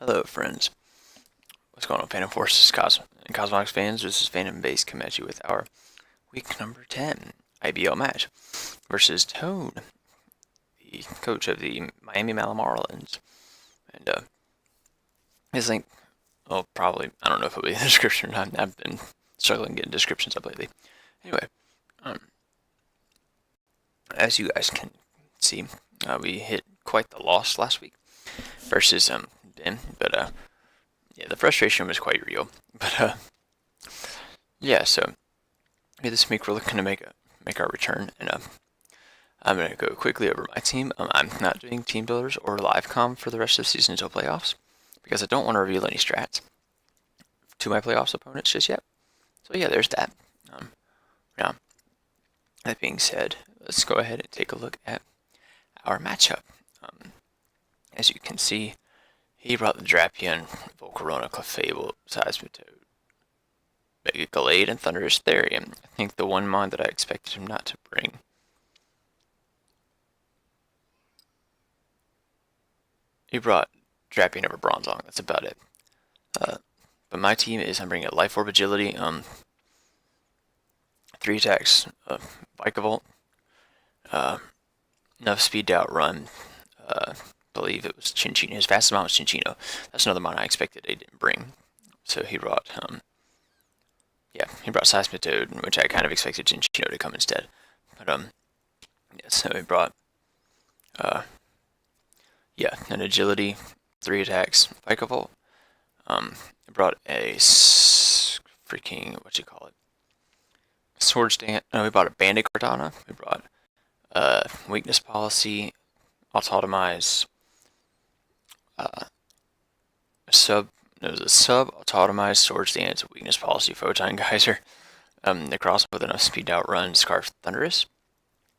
Hello, friends. What's going on, Phantom Forces and Cosmogs fans? This is Phantom Base coming at you with our week number 10 IBL match versus Tone, the coach of the Miami Malamarlins. And his link, well, probably, I don't know if it'll be in the description or not. I've been struggling getting descriptions up lately. Anyway, as you guys can see, we hit quite the loss last week versus Ben, but yeah, the frustration was quite real. But yeah, so this week we're looking to make our return, and I'm gonna go quickly over my team. I'm not doing team builders or live com for the rest of the season until playoffs because I don't want to reveal any strats to my playoffs opponents just yet. So yeah, there's that. Now, that being said, let's go ahead and take a look at our matchup. As you can see, he brought the Drapion, Volcarona, Clefable, Seismitoad, Mega Gallade, and Thunderous Therium. I think the one mod that I expected him not to bring. He brought Drapion over Bronzong, that's about it. But my team is, I'm bringing a Life Orb Agility, 3 attacks, Vikavolt, enough speed to outrun, believe it was Chinchino. His fastest mount was Chinchino. That's another mount I expected he didn't bring. So he brought, he brought Seismitoad, which I kind of expected Chinchino to come instead. But, yeah, so he brought, an Agility, 3 attacks, Vikavolt. He brought a Sword Stand. No, we brought a Banded Cardana. We brought, Weakness Policy, Autotomize, a sub-autotomized Sword Stance, Weakness Policy, Photon Geyser. The cross with enough speed to outrun Scarf Thunderous.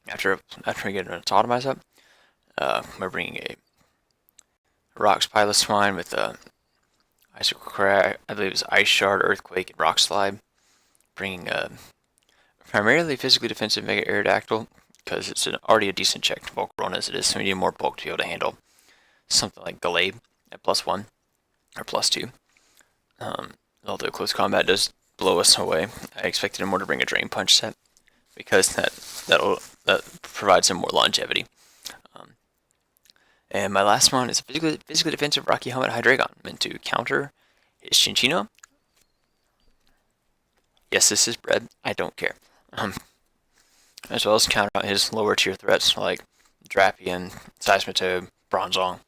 After we get an autotomize up, we're bringing a Rocks Piloswine with a Icicle Crack, I believe it's Ice Shard, Earthquake, and Rock Slide. Bringing a primarily physically defensive Mega Aerodactyl, because it's already a decent check to bulk run as it is, so we need more bulk to be able to handle something like Gallade at +1 or +2. Although close combat does blow us away, I expected him more to bring a Drain Punch set because that provides him more longevity. And my last one is a physically defensive Rocky Helmet Hydreigon, meant to counter his Chinchino. Yes, this is bred. I don't care. As well as counter out his lower tier threats like Drapion, Seismitoad, Bronzong.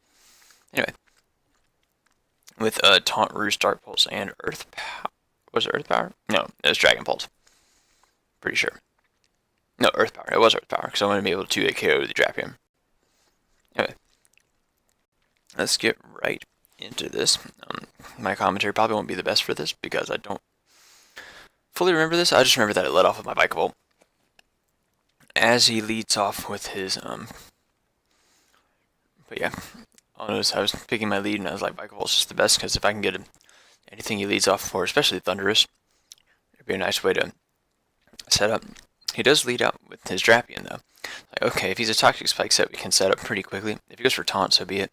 Anyway, with Taunt, Roost, Dark Pulse, and Earth Power. Was it Earth Power? No, it was Dragon Pulse. Pretty sure. No, Earth Power. It was Earth Power, because I want to be able to KO the Drapion. Anyway, let's get right into this. My commentary probably won't be the best for this, because I don't fully remember this. I just remember that it led off with my Vikavolt. As he leads off with his, but yeah, I'll notice I was picking my lead and I was like, Vikavolt's just the best, because if I can get anything he leads off for, especially Thunderous, it'd be a nice way to set up. He does lead out with his Drapion, though. Like, okay, if he's a Toxic Spike set, we can set up pretty quickly. If he goes for Taunt, so be it.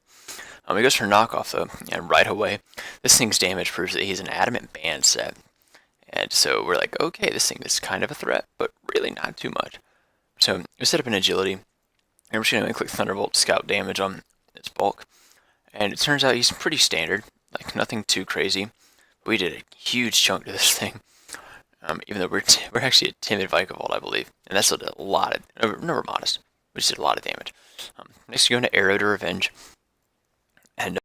He goes for Knockoff, though, and right away, this thing's damage proves that he's an Adamant Band set. And so we're like, okay, this thing is kind of a threat, but really not too much. So we set up an Agility, and we're just going to click Thunderbolt to scout damage on its bulk. And it turns out he's pretty standard, like nothing too crazy. We did a huge chunk to this thing, even though we're actually a timid Vikavolt, I believe. And that's a lot of, no, we're modest. We just did a lot of damage. Next we go into Arrow to Revenge. And,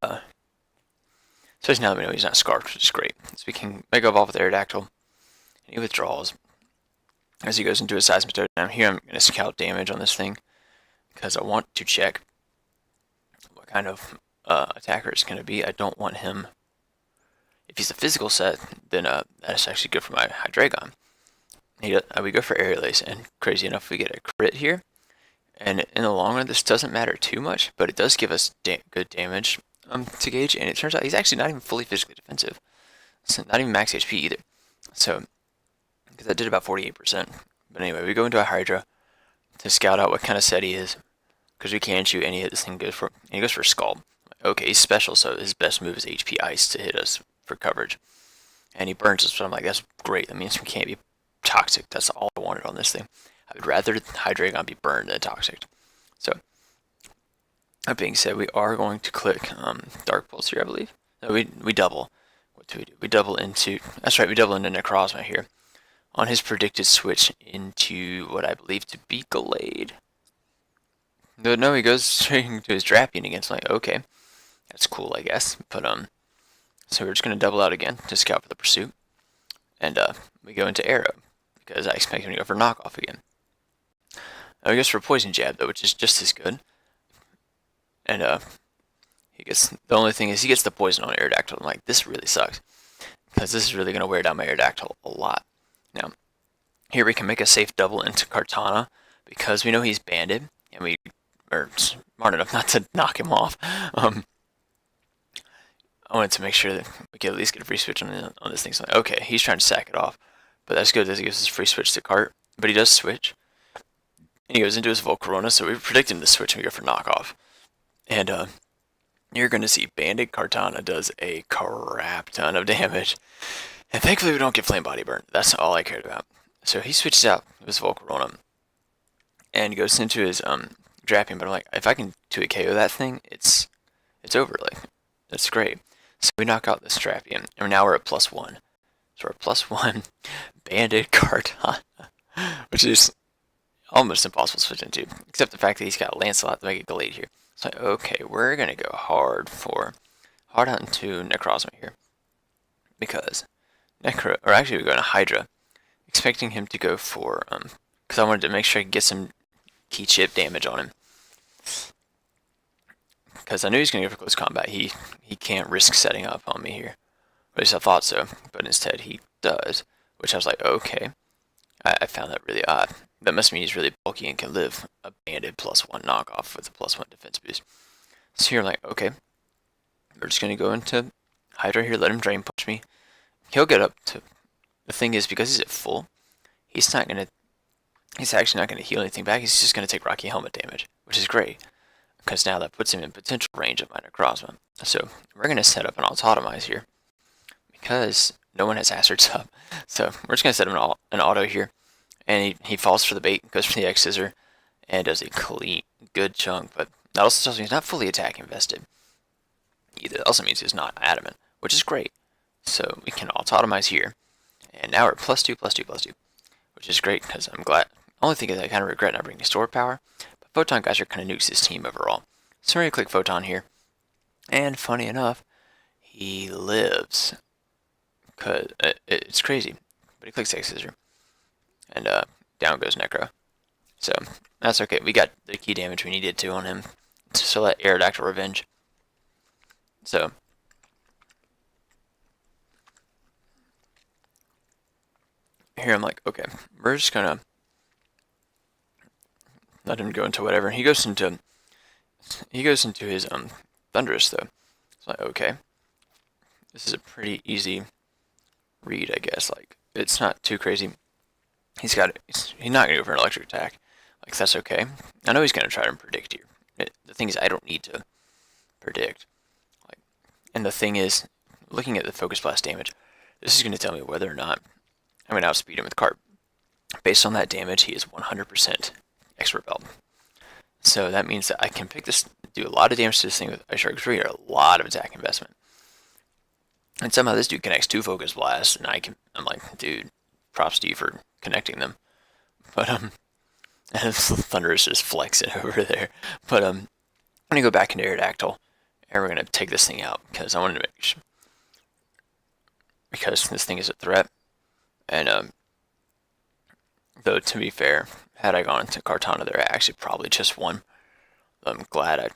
especially now that we know he's not Scarfed, which is great. So we can Mega Evolve with Aerodactyl. And he withdraws as he goes into a Seismitoad. Now here I'm going to scout damage on this thing, because I want to check what kind of attacker it's going to be. I don't want him, if he's a physical set, then that's actually good for my Hydreigon. We go for Aerial Ace, and crazy enough, we get a crit here. And in the long run, this doesn't matter too much, but it does give us good damage to gauge. And it turns out he's actually not even fully physically defensive. So not even max HP either. So, because that did about 48%. But anyway, we go into a Hydra to scout out what kind of set he is, because we can shoot any of this thing goes for. And he goes for Scald. like, okay, he's special, so his best move is HP Ice to hit us for coverage. And he burns us, but I'm like, that's great. That means we can't be toxic. That's all I wanted on this thing. I would rather Hydreigon be burned than toxic. So, that being said, we are going to click Dark Pulse here, I believe. No, we double. What do we do? We double into, that's right, we double into Necrozma here. On his predicted switch into what I believe to be Gallade. No, he goes straight into his Drapion again. So like, okay, that's cool, I guess. But so we're just gonna double out again to scout for the pursuit, and we go into Arrow because I expect him to go for knockoff again. Now he goes for Poison Jab though, which is just as good. And he gets, the only thing is he gets the poison on Aerodactyl. I'm like, this really sucks because this is really gonna wear down my Aerodactyl a lot. Now here we can make a safe double into Kartana because we know he's banded and we are smart enough not to knock him off. I wanted to make sure that we could at least get a free switch on this thing. So like, okay, he's trying to sack it off, but that's good as he gives us a free switch to Kart. But he does switch, and he goes into his Volcarona, so we predict him to switch and we go for knockoff. And you're going to see Banded Kartana does a crap ton of damage. And thankfully we don't get Flame Body Burn. That's all I cared about. So he switches out his Volcarona and goes into his Drapion, but I'm like, if I can 2-hit KO that thing, it's over. Like, that's great. So we knock out this Drapion, and now we're at +1. So we're at +1 Banded Kartana, which is almost impossible to switch into, except the fact that he's got Lancelot to make it Gallade here. So like, okay, we're gonna go hard onto Necrozma here, because actually we're going to Hydra, expecting him to go for because I wanted to make sure I could get some key chip damage on him. Because I knew he was going to go for close combat. He can't risk setting up on me here. At least I thought so. But instead he does. Which I was like, okay. I found that really odd. That must mean he's really bulky and can live a banded +1 knockoff with a +1 defense boost. So here I'm like, okay. We're just going to go into Hydra here, let him Drain Punch me. He'll get up to... The thing is, because he's at full, he's actually not going to heal anything back. He's just going to take Rocky Helmet damage, which is great. Because now that puts him in potential range of my Necrozma. So we're going to set up an Autotomize here. Because no one has Hazards up. So we're just going to set him an auto here. And he falls for the bait, goes for the X Scissor, and does a clean, good chunk. But that also tells me he's not fully attack invested. Either. That also means he's not adamant, which is great. So we can Autotomize here. And now we're +2/+2/+2. Which is great, because I'm glad. Only thing is I kind of regret not bringing Store Power. Photon Geyser kind of nukes his team overall. So we're going to click Photon here. And funny enough, he lives. Cause it's crazy. But he clicks X Scissor. And down goes Necro. So that's okay. We got the key damage we needed to on him. So let Aerodactyl Revenge. So here I'm like, okay, we're just going to let him go into whatever. He goes into his Thunderous though. It's like, okay, this is a pretty easy read, I guess. Like, it's not too crazy. He's not gonna go for an electric attack. Like, that's okay. I know he's gonna try to predict here. The thing is, I don't need to predict. Like, and the thing is, looking at the Focus Blast damage, this is gonna tell me whether or not I'm gonna outspeed him with Kart. Based on that damage, he is 100% Expert Belt. So that means that I can do a lot of damage to this thing with Ice Shark 3 or a lot of attack investment. And somehow this dude connects 2 Focus Blasts, and I'm like, dude, props to you for connecting them. But and Thunder is just flexing over there. But I'm gonna go back into Aerodactyl, and we're gonna take this thing out because I wanted to make sure, because this thing is a threat. And though to be fair, had I gone into Kartana there, I actually probably just won. I'm glad I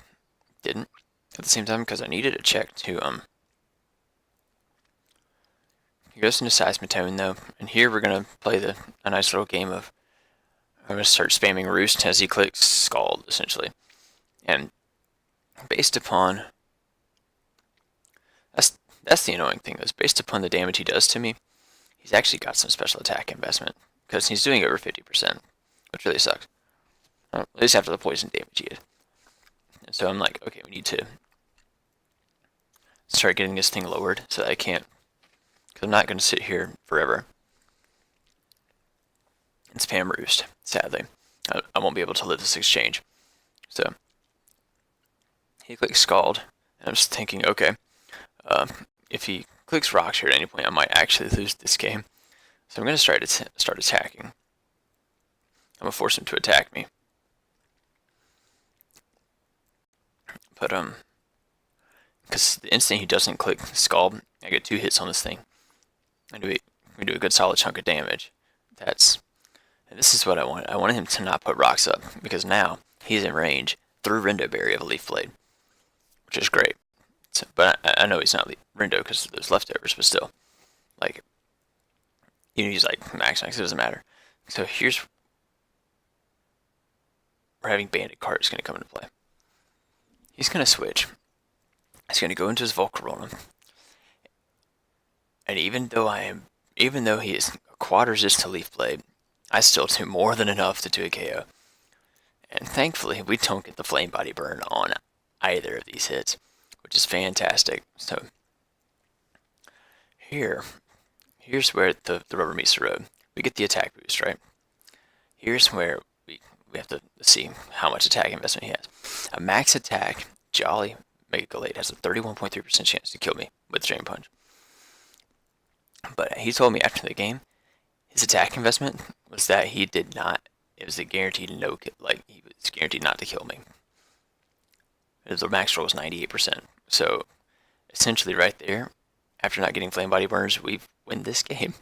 didn't at the same time because I needed a check to He goes into Seismitoad though, and here we're gonna play a nice little game of I'm gonna start spamming Roost as he clicks Scald essentially, and based upon that's the annoying thing is based upon the damage he does to me, he's actually got some special attack investment because he's doing over 50%, which really sucks. At least after the poison damage he is. And so I'm like, okay, we need to start getting this thing lowered so that I can't, because I'm not going to sit here forever and spam roost, sadly. I won't be able to live this exchange. So he clicks Scald, and I'm just thinking, okay, if he clicks Rocks here at any point, I might actually lose this game. So I'm going to start attacking. I'm going to force him to attack me. But, because the instant he doesn't click Scald, I get 2 hits on this thing. We do a good solid chunk of damage. And this is what I want. I wanted him to not put rocks up, because now he's in range through Rindo Berry of a Leaf Blade, which is great. So, but I know he's not Rindo because there's leftovers, but still, like, you use like max, it doesn't matter. So we're having Bandit Kart is going to come into play. He's going to switch. He's going to go into his Volcarona, and even though he is quad resist to Leaf Blade, I still do more than enough to do a KO. And thankfully, we don't get the Flame Body Burn on either of these hits, which is fantastic. So here's where the rubber meets the road. We get the attack boost, right? Here's where we have to see how much attack investment he has. A max attack Jolly Mega Gallade has a 31.3% chance to kill me with Drain Punch. But he told me after the game, his attack investment was that he did not. It was a guaranteed no, like he was guaranteed not to kill me. The max roll was 98%. So essentially, right there, after not getting Flame Body Burners, we win this game.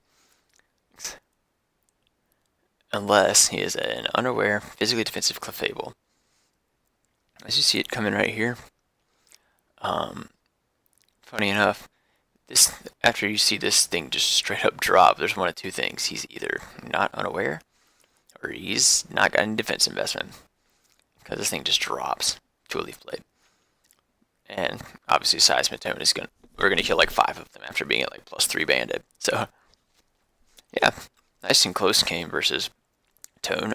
Unless he is an unaware, physically defensive Clefable. As you see it coming right here. Funny enough, after you see this thing just straight up drop, there's one of 2 things. He's either not unaware, or he's not got any defense investment, because this thing just drops to a Leaf Blade. And obviously Seismitone is we're gonna kill like 5 of them after being at like +3 Bandit. So yeah, nice and close game versus Tone.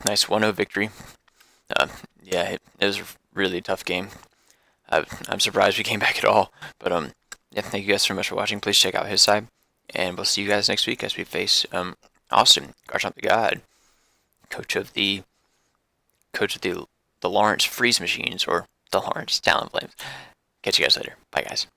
Nice 1-0 victory. Yeah, it was a really tough game. I'm surprised we came back at all. But yeah, thank you guys so much for watching. Please check out his side, and we'll see you guys next week as we face Austin, Garchomp the God, coach of the Lawrence Freeze Machines, or the Lawrence Talon Flames. Catch you guys later. Bye, guys.